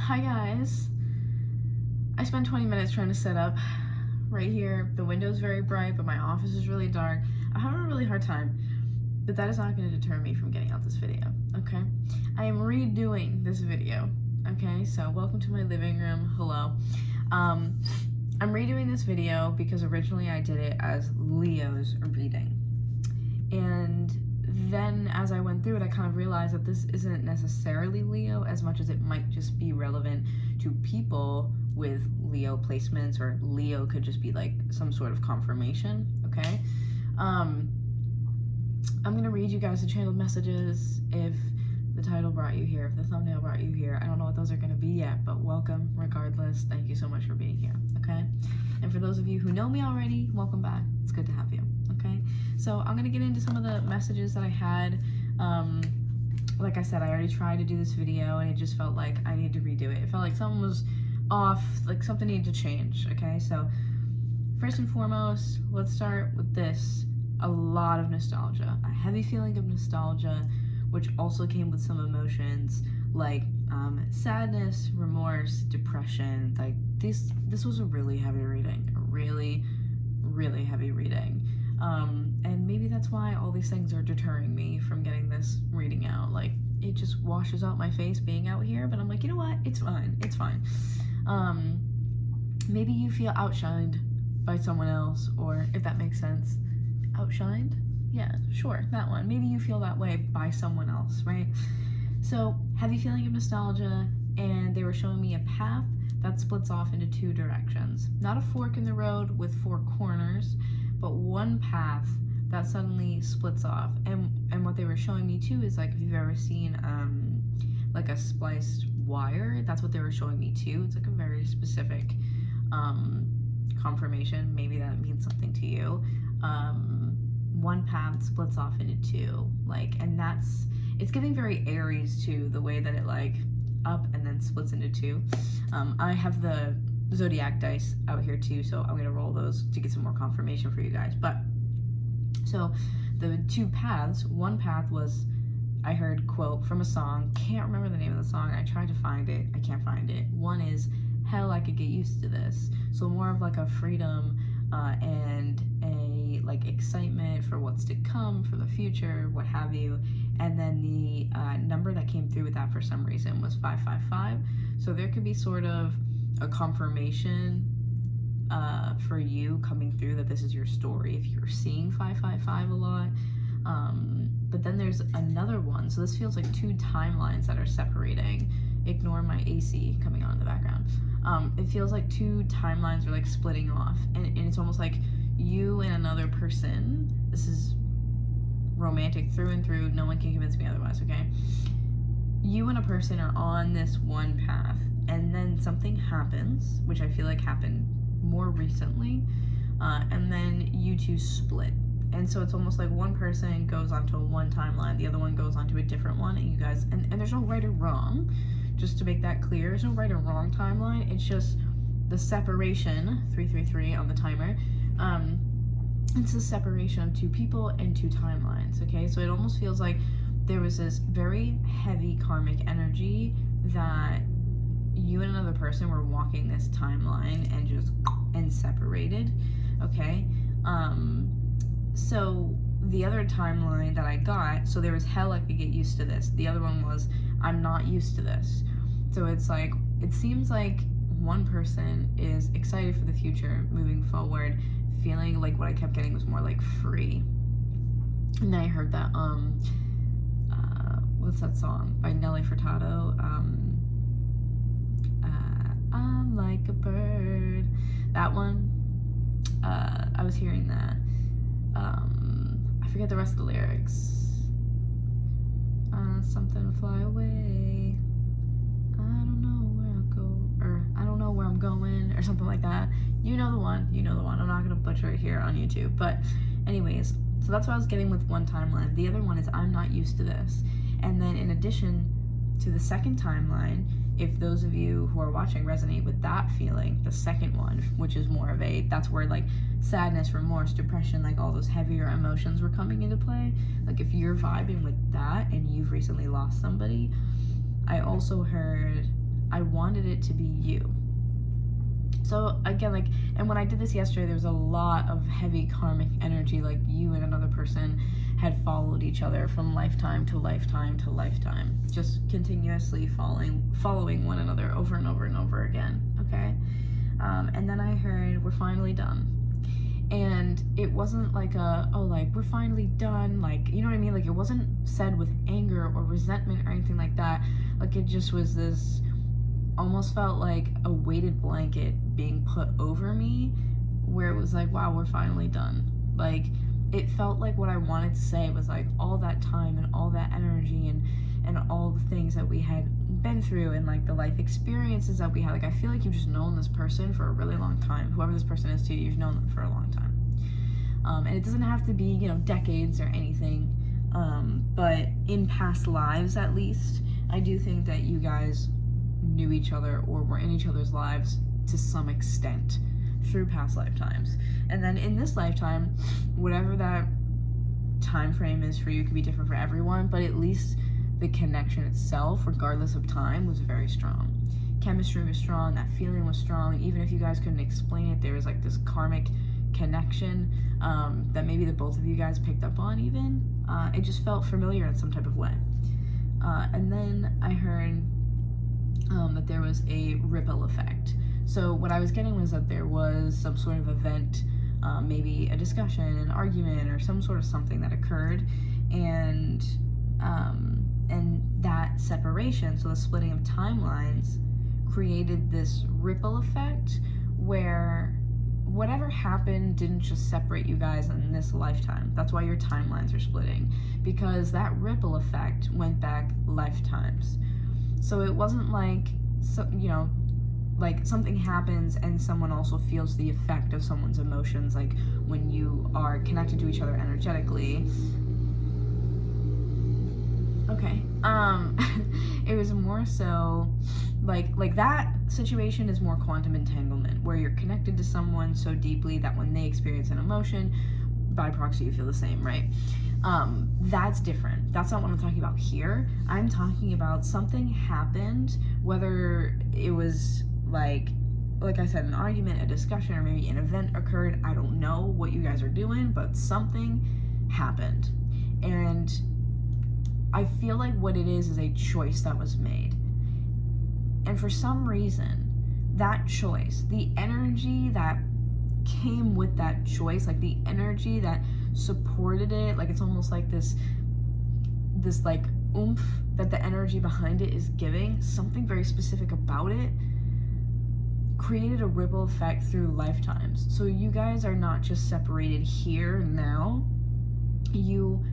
Hi guys. I spent 20 minutes trying to set up right here. The window's very bright, but my office is really dark. I'm having a really hard time, but that is not going to deter me from getting out this video, okay? I am redoing this video, okay? So welcome to my living room. Hello. I'm redoing this video because originally I did it as Leo's reading. And then as I went through it, I kind of realized that this isn't necessarily Leo as much as it might just be relevant to people with Leo placements, or Leo could just be like some sort of confirmation, okay? I'm gonna read you guys the channeled messages if the title brought you here, if the thumbnail brought you here. I don't know what those are gonna be yet, but welcome regardless. Thank you so much for being here, okay? And for those of you who know me already, welcome back. It's good to have you, okay? So I'm gonna get into some of the messages that I had. Like I said, I already tried to do this video and it just felt like I needed to redo it. It felt like something was off, like something needed to change, okay? So first and foremost, let's start with this. A lot of nostalgia, a heavy feeling of nostalgia, which also came with some emotions like sadness, remorse, depression. Like this was a really heavy reading, a really heavy reading. And maybe that's why all these things are deterring me from getting this reading out. Like, it just washes out my face being out here, but I'm like, you know what? It's fine. It's fine. Maybe you feel outshined by someone else, or if that makes sense. Outshined? Yeah, sure, that one. Maybe you feel that way by someone else, right? So, heavy feeling of nostalgia, and they were showing me a path that splits off into two directions. Not a fork in the road with four corners, but one path that suddenly splits off. And what they were showing me too is, like, if you've ever seen like a spliced wire, that's what they were showing me too. It's like a very specific confirmation. Maybe that means something to you. One path splits off into two, like, and it's giving very Aries too, the way that it like up and then splits into two. I have the zodiac dice out here too, so I'm gonna roll those to get some more confirmation for you guys. But so the two paths, one path was, I heard quote from a song, can't remember the name of the song, I tried to find it, I can't find it. One is, hell, I could get used to this. So more of like a freedom and a like excitement for what's to come, for the future, what have you. And then the number that came through with that for some reason was 555. So there could be sort of a confirmation for you coming through that this is your story if you're seeing 555 a lot. But then there's another one. So this feels like two timelines that are separating. Ignore my AC coming on in the background. It feels like two timelines are like splitting off, and it's almost like you and another person. This is romantic through and through. No one can convince me otherwise, okay? You and a person are on this one path, and then something happens, which I feel like happened more recently, and then you two split. And so it's almost like one person goes onto one timeline, the other one goes onto a different one, and you guys, and there's no right or wrong, just to make that clear, there's no right or wrong timeline, it's just the separation, 333 on the timer, it's the separation of two people and two timelines, okay? So it almost feels like there was this very heavy karmic energy that you and another person were walking this timeline and separated, okay? So the other timeline that I got, so there was hell, I could get used to this. The other one was, I'm not used to this. So it's like, it seems like one person is excited for the future, moving forward, feeling like what I kept getting was more like free. And then I heard that, what's that song by Nelly Furtado? I'm like a bird. That one, I was hearing that. I forget the rest of the lyrics. Something fly away. I don't know where I'll go, or I don't know where I'm going, or something like that. You know the one. I'm not gonna butcher it here on YouTube. But anyways, so that's what I was getting with one timeline. The other one is I'm not used to this. And then in addition to the second timeline, if those of you who are watching resonate with that feeling, the second one, which is more of a, that's where like sadness, remorse, depression, like all those heavier emotions were coming into play. Like if you're vibing with that and you've recently lost somebody, I also heard, I want wanted it to be you. So again, like, and when I did this yesterday, there was a lot of heavy karmic energy, like you and another person had followed each other from lifetime to lifetime to lifetime, just continuously following one another over and over and over again, okay? And then I heard, we're finally done. And it wasn't like like, we're finally done, like, you know what I mean? Like, it wasn't said with anger or resentment or anything like that. Like, it just was this, almost felt like a weighted blanket being put over me, where it was like, wow, we're finally done. Like, it felt like what I wanted to say was like all that time and all that energy and all the things that we had been through and like the life experiences that we had. Like, I feel like you've just known this person for a really long time. Whoever this person is to you, you've known them for a long time. And it doesn't have to be, you know, decades or anything. But in past lives, at least, I do think that you guys knew each other or were in each other's lives to some extent through past lifetimes. And then in this lifetime, whatever that time frame is for you, could be different for everyone, but at least the connection itself, regardless of time, was very strong. Chemistry was strong, that feeling was strong. Even if you guys couldn't explain it, there was like this karmic connection that maybe the both of you guys picked up on even. It just felt familiar in some type of way. And then I heard that there was a ripple effect. So what I was getting was that there was some sort of event, maybe a discussion, an argument, or some sort of something that occurred, and that separation, so the splitting of timelines, created this ripple effect where whatever happened didn't just separate you guys in this lifetime. That's why your timelines are splitting, because that ripple effect went back lifetimes. So it wasn't like, you know, like something happens and someone also feels the effect of someone's emotions, like when you are connected to each other energetically. Okay. It was more so like that situation is more quantum entanglement, where you're connected to someone so deeply that when they experience an emotion, by proxy you feel the same, right? That's different. That's not what I'm talking about here. I'm talking about something happened, whether it was like I said, an argument, a discussion, or maybe an event occurred. I don't know what you guys are doing, but something happened. And I feel like what it is a choice that was made. And for some reason, that choice, the energy that came with that choice, like the energy that supported it, like it's almost like this like oomph that the energy behind it is giving, something very specific about it, created a ripple effect through lifetimes. So you guys are not just separated here now, you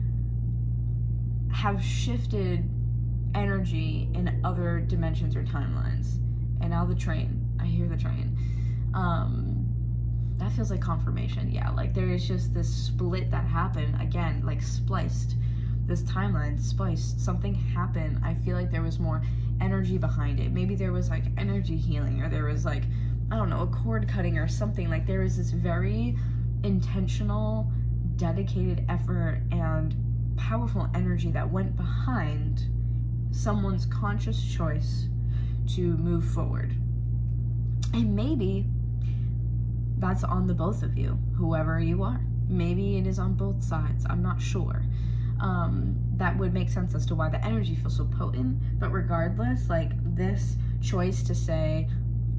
have shifted energy in other dimensions or timelines. And now the train, I hear the train. That feels like confirmation. Yeah, like there is just this split that happened, again, like spliced, this timeline spliced, something happened. I feel like there was more energy behind it. Maybe there was like energy healing, or there was like, I don't know, a cord cutting or something. Like there was this very intentional, dedicated effort and powerful energy that went behind someone's conscious choice to move forward. And maybe that's on the both of you, whoever you are. Maybe it is on both sides. I'm not sure. That would make sense as to why the energy feels so potent. But regardless, like this choice to say,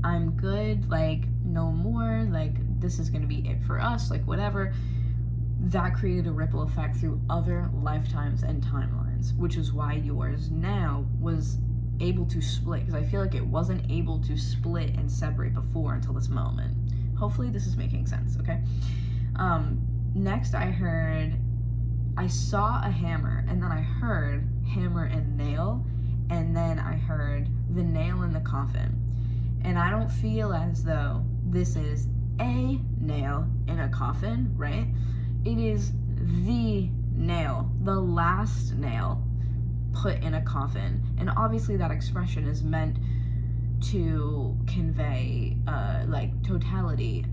I'm good, like no more, like this is gonna be it for us, like whatever, that created a ripple effect through other lifetimes and timelines, which is why yours now was able to split, because I feel like it wasn't able to split and separate before until this moment. Hopefully this is making sense, okay? Next I saw a hammer, and then I heard hammer and nail, and then I heard the nail in the coffin. And I don't feel as though this is a nail in a coffin, right? It is the nail, the last nail put in a coffin. And obviously that expression is meant to convey like totality,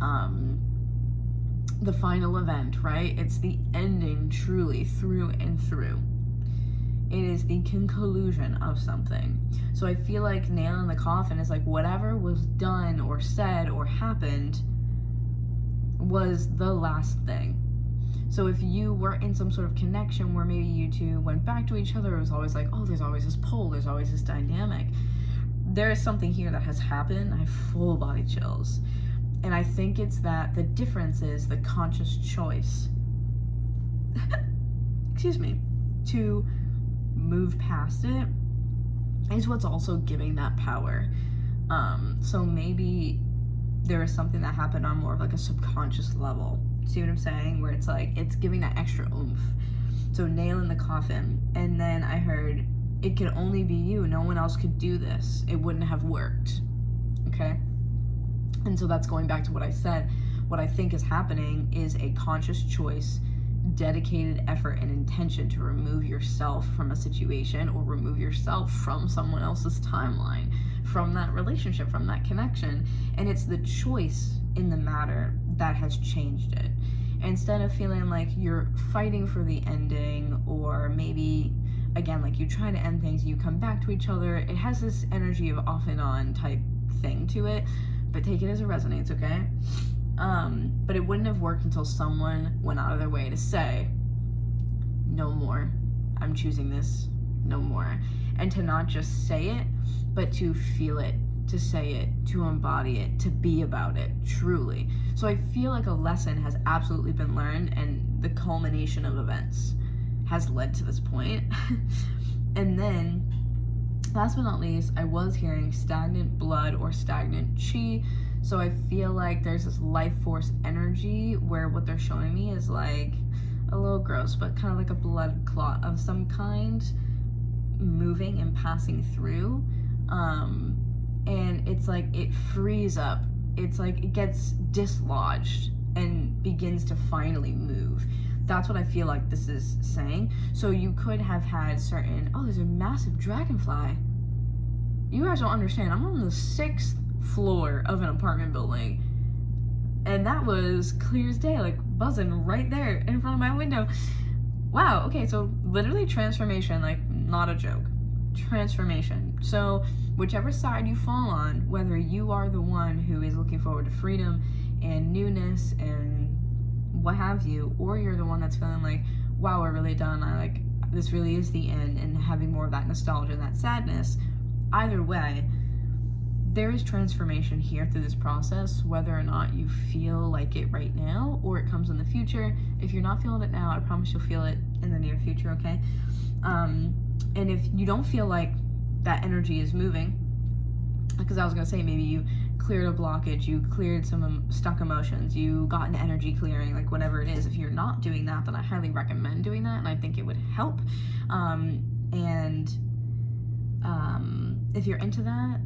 the final event, right? It's the ending truly through and through. It is the conclusion of something. So I feel like nail in the coffin is like whatever was done or said or happened was the last thing. So if you were in some sort of connection where maybe you two went back to each other, it was always like, oh, there's always this pull, there's always this dynamic. There is something here that has happened. I have full body chills. And I think it's that the difference is the conscious choice, excuse me, to move past it is what's also giving that power. So maybe there is something that happened on more of like a subconscious level. See what I'm saying? Where it's like, it's giving that extra oomph. So nail in the coffin. And then I heard, it could only be you. No one else could do this. It wouldn't have worked. Okay? And so that's going back to what I said. What I think is happening is a conscious choice, dedicated effort and intention to remove yourself from a situation or remove yourself from someone else's timeline, from that relationship, from that connection. And it's the choice in the matter that has changed it. Instead of feeling like you're fighting for the ending, or maybe, again, like you try to end things, you come back to each other. It has this energy of off and on type thing to it, but take it as it resonates, okay? But it wouldn't have worked until someone went out of their way to say, no more, I'm choosing this, no more. And to not just say it, but to feel it, to say it, to embody it, to be about it, truly. So I feel like a lesson has absolutely been learned, and the culmination of events has led to this point. And then, last but not least, I was hearing stagnant blood or stagnant chi. So I feel like there's this life force energy where what they're showing me is like a little gross, but kind of like a blood clot of some kind moving and passing through. And it's like it frees up. It's like it gets dislodged and begins to finally move. That's what I feel like this is saying. So you could have had certain, oh, there's a massive dragonfly. You guys don't understand. I'm on the 6th floor of an apartment building, and that was clear as day, like buzzing right there in front of my window. Wow, okay, so literally transformation, like not a joke. Transformation. So whichever side you fall on, whether you are the one who is looking forward to freedom and newness and what have you, or you're the one that's feeling like, wow, we're really done, I like, this really is the end, and having more of that nostalgia and that sadness, either way, there is transformation here through this process, whether or not you feel like it right now or it comes in the future. If you're not feeling it now, I promise you'll feel it in the near future, okay? And if you don't feel like that energy is moving, because I was going to say maybe you cleared a blockage, you cleared some stuck emotions, you got an energy clearing, like whatever it is. If you're not doing that, then I highly recommend doing that, and I think it would help. If you're into that,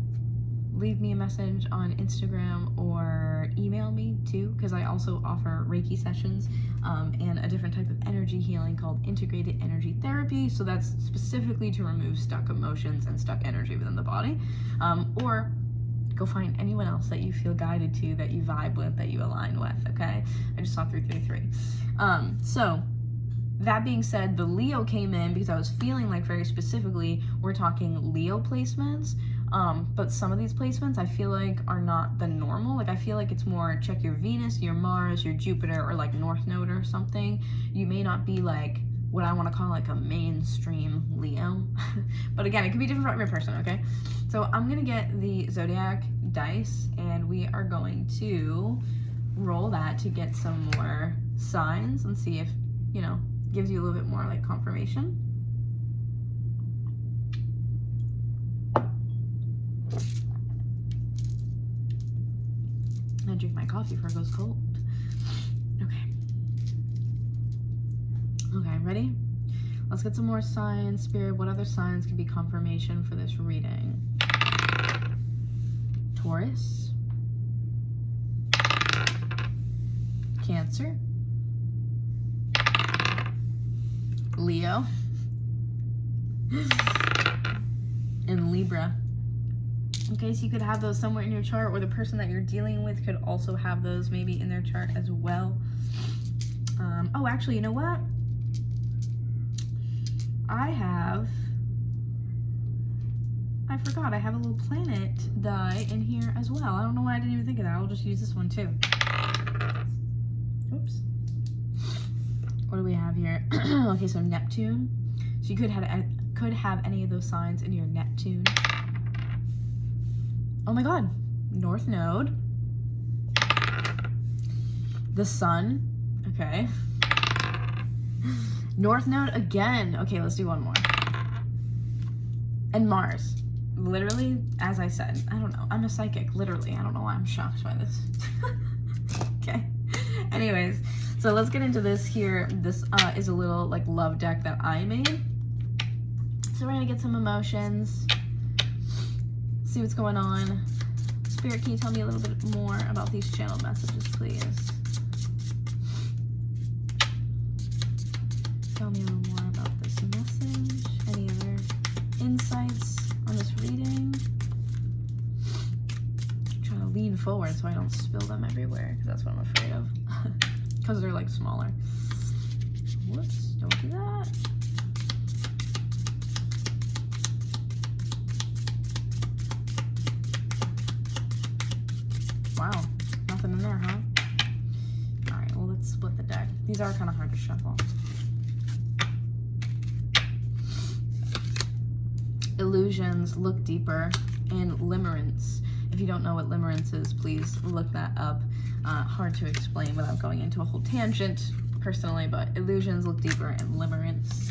leave me a message on Instagram or email me too, because I also offer Reiki sessions and a different type of energy healing called integrated energy therapy. So that's specifically to remove stuck emotions and stuck energy within the body. Or go find anyone else that you feel guided to, that you vibe with, that you align with, okay? I just saw 333. So that being said, the Leo came in because I was feeling like very specifically we're talking Leo placements. But some of these placements I feel like are not the normal. Like I feel like it's more check your Venus, your Mars, your Jupiter, or like North Node or something. You may not be like what I want to call like a mainstream Leo. But again, it could be different for every person, okay? So I'm going to get the zodiac dice, and we are going to roll that to get some more signs and see if, you know, gives you a little bit more like confirmation. I drink my coffee before it goes cold. Okay, ready? Let's get some more signs. Spirit, what other signs can be confirmation for this reading? Taurus, Cancer, Leo, and Libra. Okay, so you could have those somewhere in your chart, or the person that you're dealing with could also have those maybe in their chart as well. Oh, actually, you know what? I forgot, I have a little planet die in here as well. I don't know why I didn't even think of that. I'll just use this one too. Oops. What do we have here? Okay, so Neptune. So you could have any of those signs in your Neptune. Oh my god. North Node. The Sun. Okay. North Node again. Okay, let's do one more. And Mars. Literally, as I said, I don't know. I'm a psychic, literally. I don't know why I'm shocked by this. Okay. Anyways, so let's get into this here. This is a little like love deck that I made. So we're gonna get some emotions, see what's going on. Spirit, can you tell me a little bit more about these channel messages, please? Tell me a little more about this message. Any other insights on this reading? I'm trying to lean forward so I don't spill them everywhere, because that's what I'm afraid of. Because they're like smaller. Whoops, don't do that. Wow, nothing in there, huh? Alright, well, let's split the deck. These are kind of hard to shuffle. Illusions, look deeper, and limerence. If you don't know what limerence is, please look that up. Hard to explain without going into a whole tangent, personally, but illusions, look deeper, and limerence.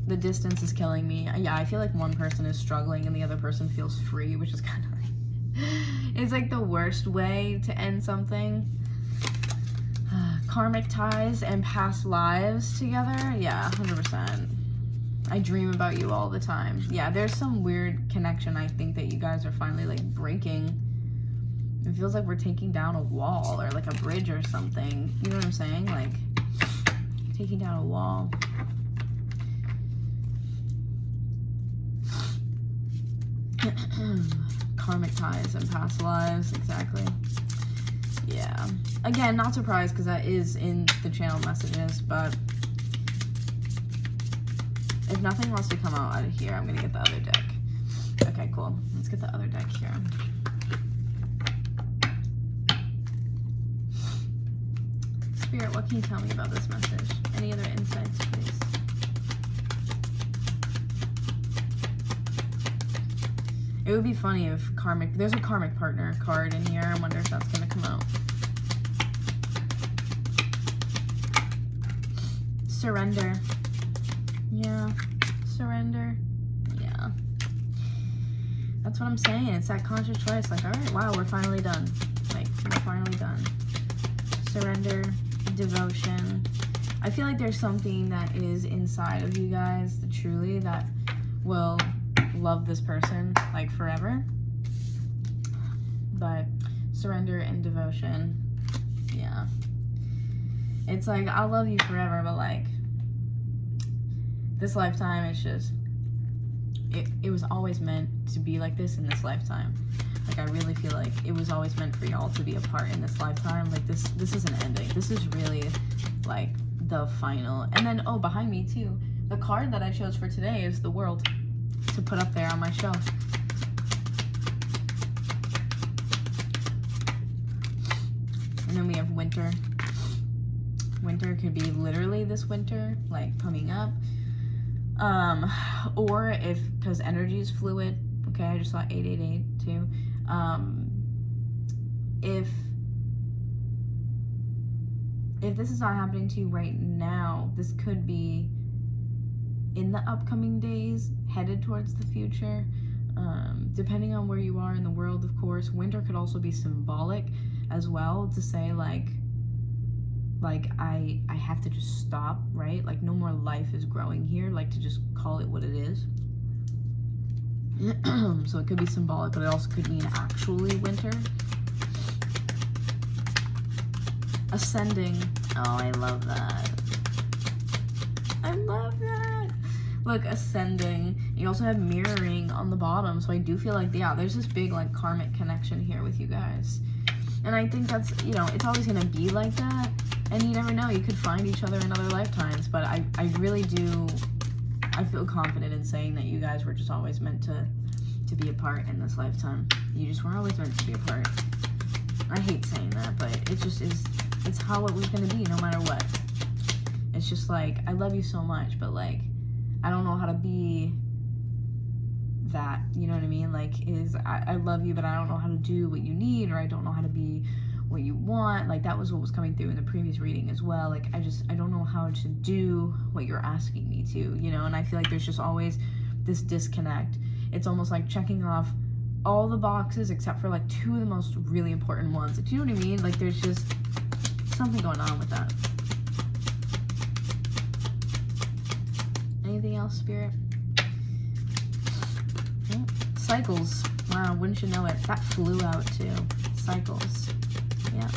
The distance is killing me. Yeah, I feel like one person is struggling and the other person feels free, which is kind of like, it's like the worst way to end something. Karmic ties and past lives together. Yeah, 100%. I dream about you all the time. Yeah, there's some weird connection I think that you guys are finally like breaking. It feels like we're taking down a wall or like a bridge or something. You know what I'm saying? Like taking down a wall. Karmic ties and past lives, exactly. Yeah. Again, not surprised because that is in the channel messages, but if nothing wants to come out of here, I'm gonna get the other deck. Okay, cool. Let's get the other deck here. Spirit, what can you tell me about this message? Any other insights, please? It would be funny if there's a karmic partner card in here. I wonder if that's gonna come out. Surrender. Yeah, surrender. Yeah. That's what I'm saying. It's that conscious choice. Like, all right, wow, we're finally done. Like, we're finally done. Surrender, devotion. I feel like there's something that is inside of you guys, truly, that will love this person, like, forever. But surrender and devotion, yeah. It's like, I'll love you forever, but, like, this lifetime, it's just, it was always meant to be like this in this lifetime. Like, I really feel like it was always meant for y'all to be a part in this lifetime. Like, this is an ending. This is really, like, the final. And then, oh, behind me, too, the card that I chose for today is the World to put up there on my shelf. And then we have Winter. Winter could be literally this winter, like, coming up. Or if, because energy is fluid, okay, I just saw 888 too. If this is not happening to you right now, this could be in the upcoming days, headed towards the future. Depending on where you are in the world, of course. Winter could also be symbolic as well, to say like I have to just stop, right? Like, no more life is growing here, like, to just call it what it is. So it could be symbolic, but it also could mean actually winter. Ascending. Oh, I love that. I love that. Look, ascending. You also have mirroring on the bottom, so I do feel like, yeah, there's this big, like, karmic connection here with you guys. And I think that's, you know, it's always going to be like that. And you never know, you could find each other in other lifetimes. But I really do, I feel confident in saying that you guys were just always meant to be apart in this lifetime. You just were always meant to be apart. I hate saying that, but it just is, it's how it was going to be no matter what. It's just like, I love you so much, but like, I don't know how to be that, you know what I mean? Like, I love you, but I don't know how to do what you need, or I don't know how to be what you want. Like, that was what was coming through in the previous reading as well. Like, I don't know how to do what you're asking me to, you know? And I feel like there's just always this disconnect. It's almost like checking off all the boxes except for like 2 of the most really important ones. Do you know what I mean? Like, there's just something going on with that. Anything else, Spirit? Oh, cycles. Wow, wouldn't you know it? That flew out too. Cycles. Yeah.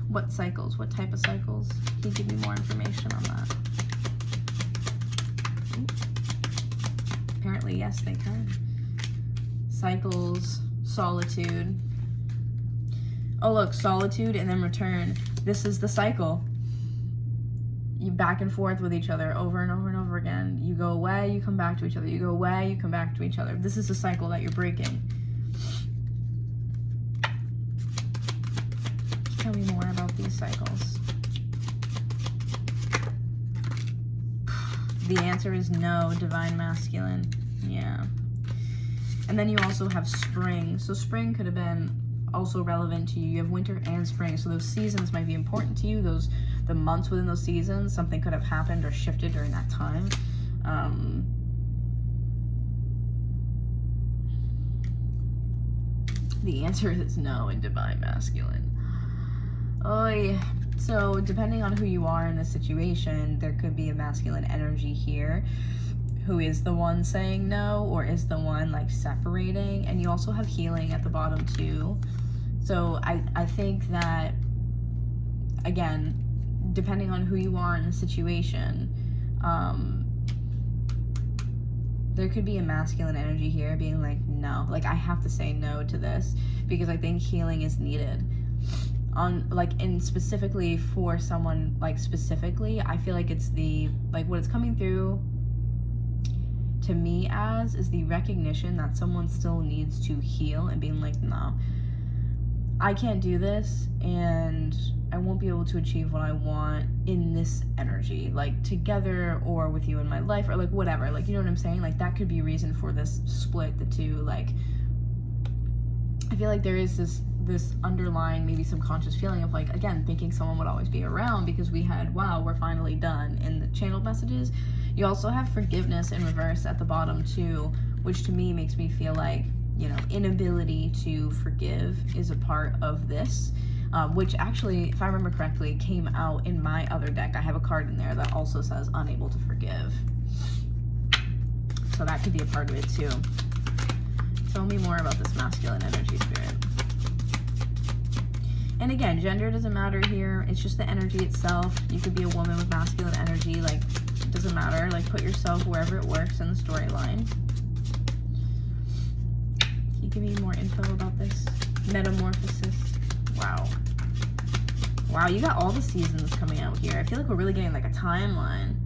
What cycles? What type of cycles? Can you give me more information on that? Apparently, yes, they can. Cycles, solitude. Oh, look, solitude and then return. This is the cycle. You back and forth with each other over and over and over again. You go away, you come back to each other. You go away, you come back to each other. This is the cycle that you're breaking. Tell me more about these cycles. The answer is no, divine masculine. Yeah. And then you also have spring. So spring could have been also relevant to you. You have winter and spring. So those seasons might be important to you. The months within those seasons, something could have happened or shifted during that time. The answer is no in divine masculine. Oh yeah. So depending on who you are in this situation, there could be a masculine energy here who is the one saying no, or is the one like separating. And you also have healing at the bottom too. So I think that, again, depending on who you are in the situation, there could be a masculine energy here being like, no, like I have to say no to this because I think healing is needed. And specifically for someone, like specifically, I feel like it's what it's coming through to me as is the recognition that someone still needs to heal and being like, no, I can't do this and I won't be able to achieve what I want in this energy, like together or with you in my life or like whatever, like, you know what I'm saying? Like that could be a reason for this split, the two. Like, I feel like there is this underlying maybe subconscious feeling of like, again, thinking someone would always be around because we had, wow, we're finally done in the channeled messages. You also have forgiveness in reverse at the bottom too, which to me makes me feel like, you know, inability to forgive is a part of this, which actually, if I remember correctly, came out in my other deck. I have a card in there that also says unable to forgive. So that could be a part of it too. Tell me more about this masculine energy, Spirit. And again, gender doesn't matter here. It's just the energy itself. You could be a woman with masculine energy. Like, it doesn't matter. Like, put yourself wherever it works in the storyline. Can you give me more info about this? Metamorphosis. Wow. Wow, you got all the seasons coming out here. I feel like we're really getting like a timeline.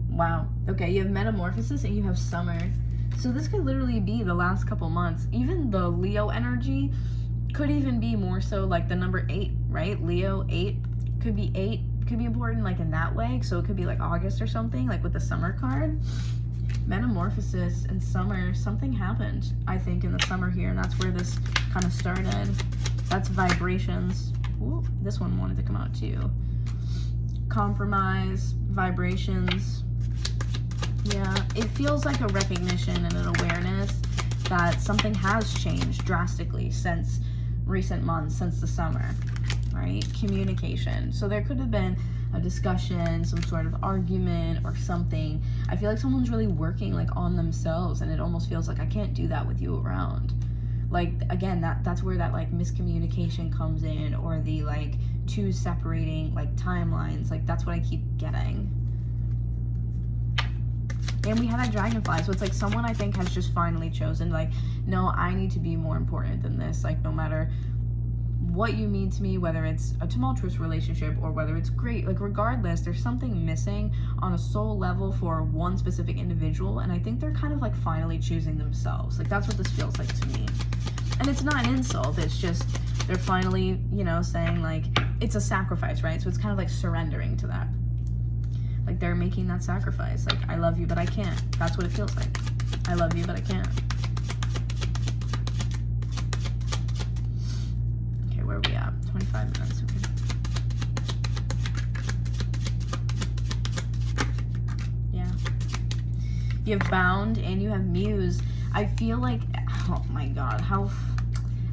Wow. Okay, you have metamorphosis and you have summer. So this could literally be the last couple months. Even the Leo energy could even be more so like the number 8, right? Leo 8 could be important like in that way. So it could be like August or something, like with the summer card. Metamorphosis and summer, something happened, I think, in the summer here, and that's where this kind of started. That's vibrations. Ooh, this one wanted to come out too. Compromise, vibrations. Yeah, it feels like a recognition and an awareness that something has changed drastically since recent months, since the summer, right? Communication. So there could have been a discussion, some sort of argument or something. I feel like someone's really working like on themselves, and it almost feels like I can't do that with you around. Like, again, that's where that like miscommunication comes in, or the like two separating like timelines. Like that's what I keep getting. And we have that dragonfly, so it's like someone I think has just finally chosen like, no, I need to be more important than this. Like no matter what you mean to me, whether it's a tumultuous relationship or whether it's great, like regardless, there's something missing on a soul level for one specific individual, and I think they're kind of like finally choosing themselves. Like that's what this feels like to me. And it's not an insult, it's just they're finally, you know, saying like it's a sacrifice, right? So it's kind of like surrendering to that. Like they're making that sacrifice. Like, I love you, but I can't. That's what it feels like. I love you, but I can't. Okay, where are we at? 25 minutes, okay. Yeah. You have Bound and you have Muse. I feel like, oh my God,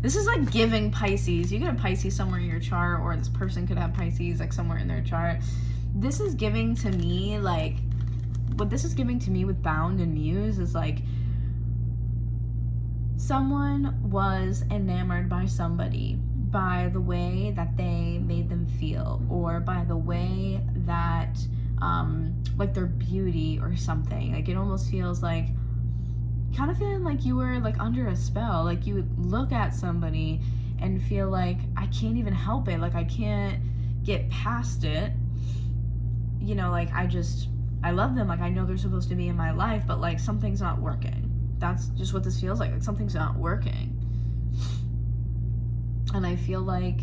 this is like giving Pisces. You get a Pisces somewhere in your chart, or this person could have Pisces like somewhere in their chart. This is giving to me, like, what this is giving to me with Bound and Muse is like, someone was enamored by somebody, by the way that they made them feel, or by the way that, like their beauty or something. Like it almost feels like, kind of feeling like you were like under a spell. Like you would look at somebody and feel like, I can't even help it. Like I can't get past it. You know, like I love them. Like I know they're supposed to be in my life, but like something's not working. That's just what this feels like. Like something's not working. And I feel like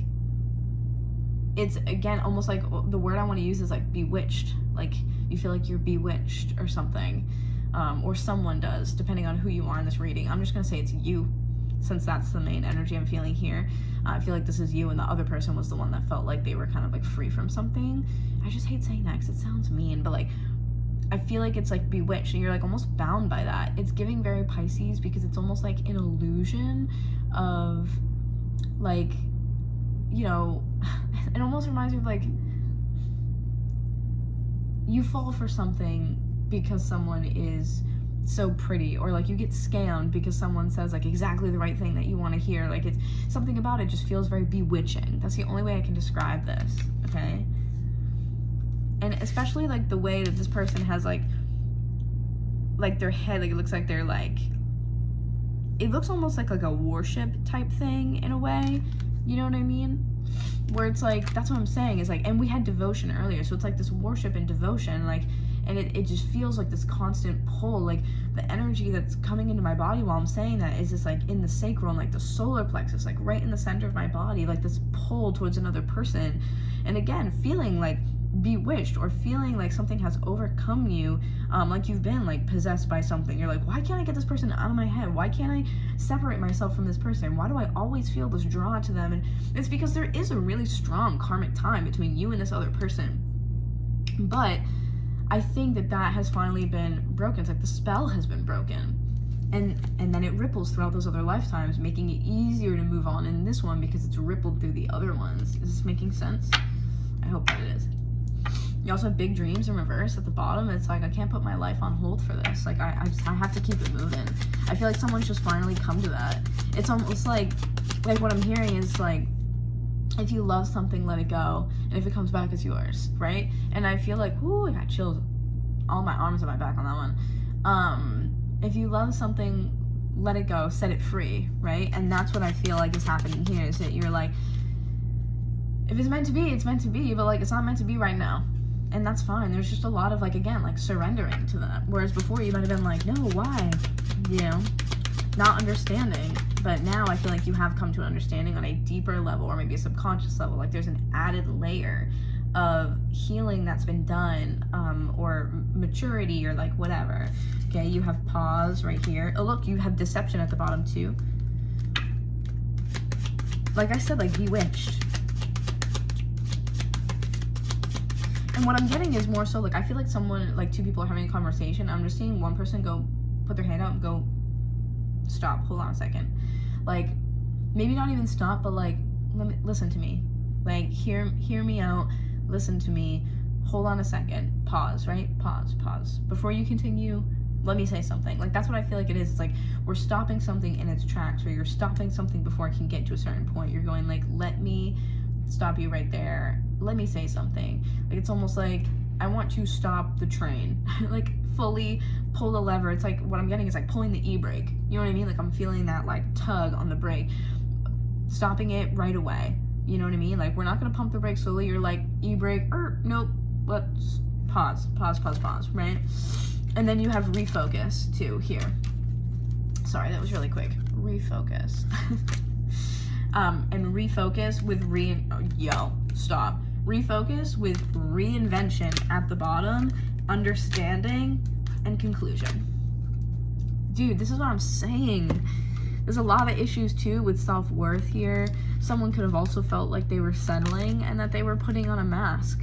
it's, again, almost like the word I want to use is like bewitched. Like you feel like you're bewitched or something. Or someone does, depending on who you are in this reading. I'm just going to say it's you, since that's the main energy I'm feeling here. I feel like this is you, and the other person was the one that felt like they were kind of like free from something. I just hate saying that because it sounds mean, but like, I feel like it's like bewitched, and you're like almost bound by that. It's giving very Pisces because it's almost like an illusion of like, you know, it almost reminds me of like, you fall for something because someone is so pretty, or like you get scammed because someone says like exactly the right thing that you want to hear. Like it's something about it just feels very bewitching. That's the only way I can describe this, okay? And especially like the way that this person has like their head, like it looks like they're like, it looks almost like a worship type thing in a way, you know what I mean? Where it's like, that's what I'm saying, is like, and we had devotion earlier, so it's like this worship and devotion, like, and it just feels like this constant pull. Like the energy that's coming into my body while I'm saying that is just like in the sacral and like the solar plexus, like right in the center of my body, like this pull towards another person. And again, feeling like bewitched, or feeling like something has overcome you, like you've been like possessed by something. You're like, why can't I get this person out of my head? Why can't I separate myself from this person? Why do I always feel this draw to them? And it's because there is a really strong karmic tie between you and this other person. But I think that has finally been broken. It's like the spell has been broken. And then it ripples throughout those other lifetimes, making it easier to move on in this one because it's rippled through the other ones. Is this making sense? I hope that it is. You also have big dreams in reverse at the bottom. It's like, I can't put my life on hold for this. Like, I have to keep it moving. I feel like someone's just finally come to that. It's almost like what I'm hearing is like, if you love something, let it go. And if it comes back, it's yours, right? And I feel like, whoo, I got chills. All my arms on my back on that one. If you love something, let it go, set it free, right? And that's what I feel like is happening here, is that you're like, if it's meant to be, it's meant to be, but like, it's not meant to be right now. And that's fine. There's just a lot of like, again, like surrendering to that. Whereas before you might have been like, no, why? You know, not understanding. But now I feel like you have come to an understanding on a deeper level, or maybe a subconscious level. Like there's an added layer of healing that's been done, or maturity, or like whatever. Okay, you have pause right here. Oh look, you have deception at the bottom too. Like I said, like bewitched. And what I'm getting is more so like, I feel like someone, like two people are having a conversation. I'm just seeing one person go put their hand out and go, stop, hold on a second. Like maybe not even stop, but like, listen to me. Like hear me out. Listen to me, hold on a second, pause, right? Pause. Before you continue, let me say something. Like that's what I feel like it is. It's like we're stopping something in its tracks, or you're stopping something before it can get to a certain point. You're going like, let me stop you right there. Let me say something. Like it's almost like, I want to stop the train. Like fully pull the lever. It's like, what I'm getting is like pulling the e-brake. You know what I mean? Like I'm feeling that like tug on the brake. stopping it right away. You know what I mean? Like, we're not going to pump the brakes slowly. You're like, e-brake, nope, let's pause, right? And then you have refocus too here. Sorry, that was really quick. Refocus. And refocus with refocus with reinvention at the bottom, understanding, and conclusion. Dude, this is what I'm saying. There's a lot of issues too with self-worth here. Someone could have also felt like they were settling and that they were putting on a mask,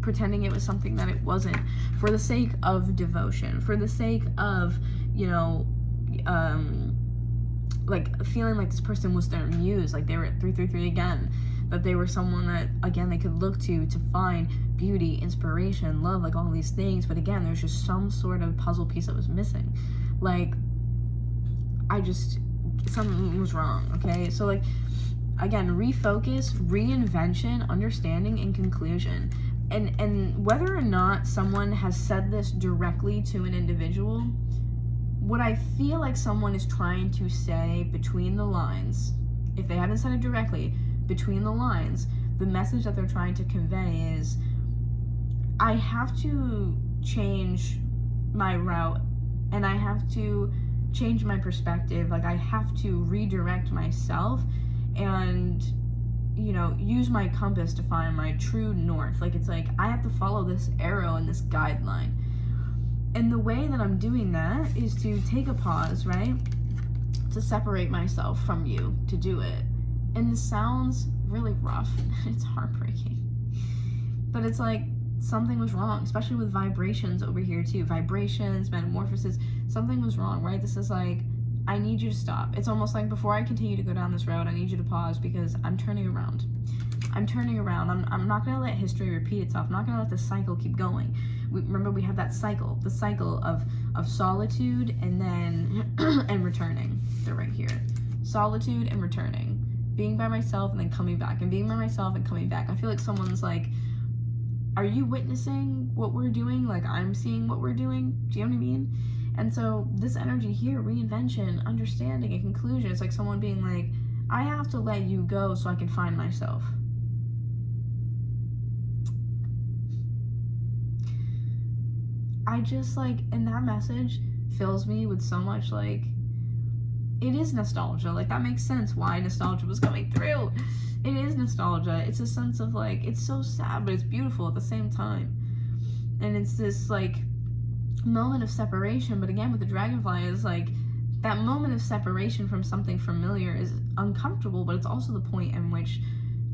pretending it was something that it wasn't, for the sake of devotion, for the sake of, you know, like feeling like this person was their muse, like they were at 333 again, that they were someone that, again, they could look to find beauty, inspiration, love, like all these things. But again, there's just some sort of puzzle piece that was missing. Like, something was wrong, okay? So, like, again, refocus, reinvention, understanding, and conclusion. And whether or not someone has said this directly to an individual, what I feel like someone is trying to say between the lines, if they haven't said it directly, between the lines, the message that they're trying to convey is, I have to change my route, and I have to change my perspective. Like, I have to redirect myself and, you know, use my compass to find my true north. Like, it's like, I have to follow this arrow and this guideline. And the way that I'm doing that is to take a pause, right? To separate myself from you, to do it. And this sounds really rough. It's heartbreaking. But it's like, something was wrong, especially with vibrations over here too. Vibrations, metamorphosis, something was wrong, right? This is like, I need you to stop. It's almost like, before I continue to go down this road, I need you to pause, because I'm turning around. I'm not going to let history repeat itself. I'm not going to let the cycle keep going. Remember, we have that cycle, the cycle of solitude and then and returning. They're right here. Solitude and returning. Being by myself and then coming back, and being by myself and coming back. I feel like someone's like, are you witnessing what we're doing? Like, I'm seeing what we're doing. Do you know what I mean? And so this energy here, reinvention, understanding, and conclusion, it's like someone being like, I have to let you go so I can find myself. I just, like, and that message fills me with so much, like, it is nostalgia. Like, that makes sense why nostalgia was coming through. It is nostalgia. It's a sense of, like, it's so sad, but it's beautiful at the same time. And it's this, like, moment of separation. But again, with the dragonfly, is like, that moment of separation from something familiar is uncomfortable, but it's also the point in which,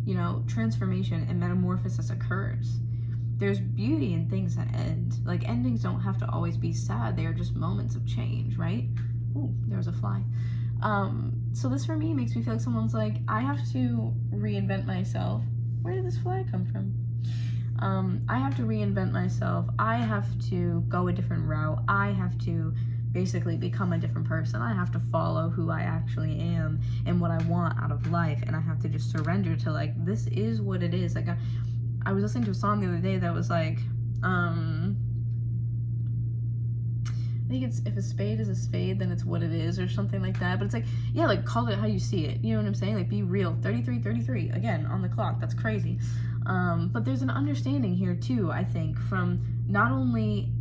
you know, transformation and metamorphosis occurs. There's beauty in things that end. Like, endings don't have to always be sad. They are just moments of change, right? Ooh, there's a fly. So this for me makes me feel like someone's like, I have to reinvent myself. Where did this fly come from? I have to reinvent myself. I have to go a different route. I have to basically become a different person. I have to follow who I actually am and what I want out of life. And I have to just surrender to, like, this is what it is. Like, I was listening to a song the other day that was like, I think it's, if a spade is a spade, then it's what it is, or something like that. But it's like, yeah, like, call it how you see it. You know what I'm saying? Like, be real. 33, again, on the clock. That's crazy. But there's an understanding here, too, I think, from not only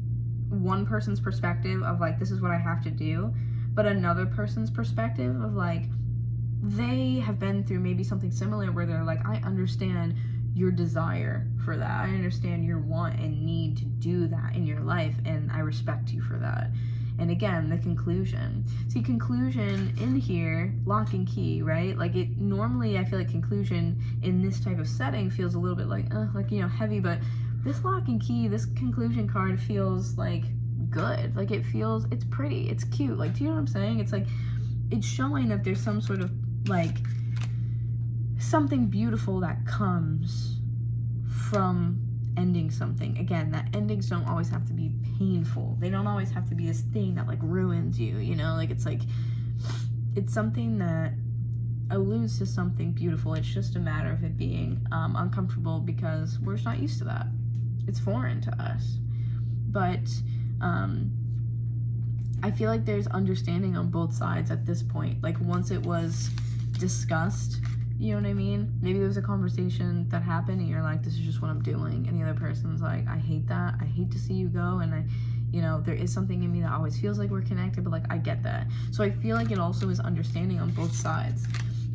one person's perspective of, like, this is what I have to do, but another person's perspective of, like, they have been through maybe something similar where they're like, I understand your desire for that. I understand your want and need to do that in your life, and I respect you for that. And again, the conclusion. See, conclusion in here, lock and key, right? Like, it normally, I feel like conclusion in this type of setting feels a little bit like, you know, heavy, but this lock and key, this conclusion card feels like good. Like, it feels, it's pretty, it's cute. Like, do you know what I'm saying? It's like, it's showing that there's some sort of, like, something beautiful that comes from ending something. Again, that endings don't always have to be painful. They don't always have to be this thing that, like, ruins you, you know? Like, it's something that alludes to something beautiful. It's just a matter of it being uncomfortable, because we're just not used to that. It's foreign to us. But I feel like there's understanding on both sides at this point. Like, once it was discussed, You know what I mean? Maybe there was a conversation that happened and you're like, this is just what I'm doing. And the other person's like, I hate that. I hate to see you go. And there is something in me that always feels like we're connected, but like, I get that. So I feel like it also is understanding on both sides.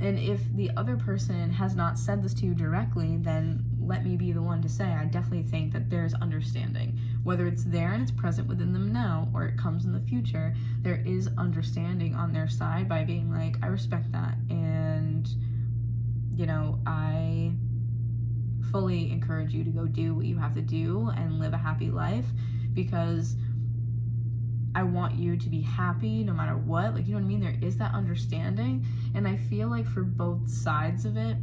And if the other person has not said this to you directly, then let me be the one to say, I definitely think that there's understanding. Whether it's there and it's present within them now, or it comes in the future, there is understanding on their side by being like, I respect that. And I fully encourage you to go do what you have to do and live a happy life, because I want you to be happy no matter what. Like, you know what I mean? There is that understanding. And I feel like for both sides of it,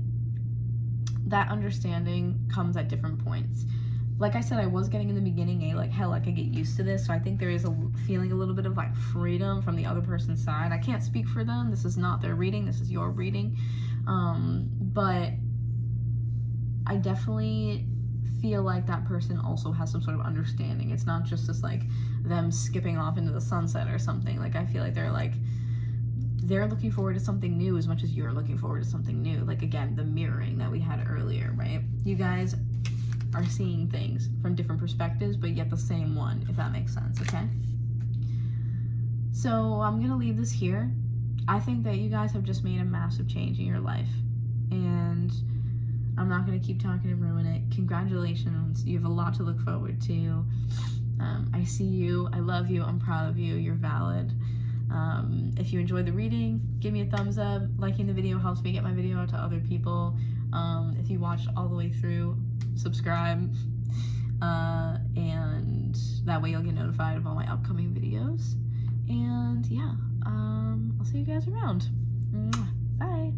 that understanding comes at different points. Like I said, I was getting in the beginning like, hell, I could get used to this. So I think there is a feeling a little bit of like freedom from the other person's side. I can't speak for them. This is not their reading. This is your reading. But I definitely feel like that person also has some sort of understanding. It's not just this like them skipping off into the sunset or something. Like, I feel like they're looking forward to something new as much as you're looking forward to something new. Like, again, the mirroring that we had earlier, right? You guys are seeing things from different perspectives, but yet the same one, if that makes sense, okay? So I'm gonna leave this here. I think that you guys have just made a massive change in your life, and I'm not going to keep talking and ruin it. Congratulations. You have a lot to look forward to. I see you. I love you. I'm proud of you. You're valid. If you enjoyed the reading, give me a thumbs up. Liking the video helps me get my video out to other people. If you watched all the way through, subscribe. And that way you'll get notified of all my upcoming videos. And yeah, I'll see you guys around. Bye.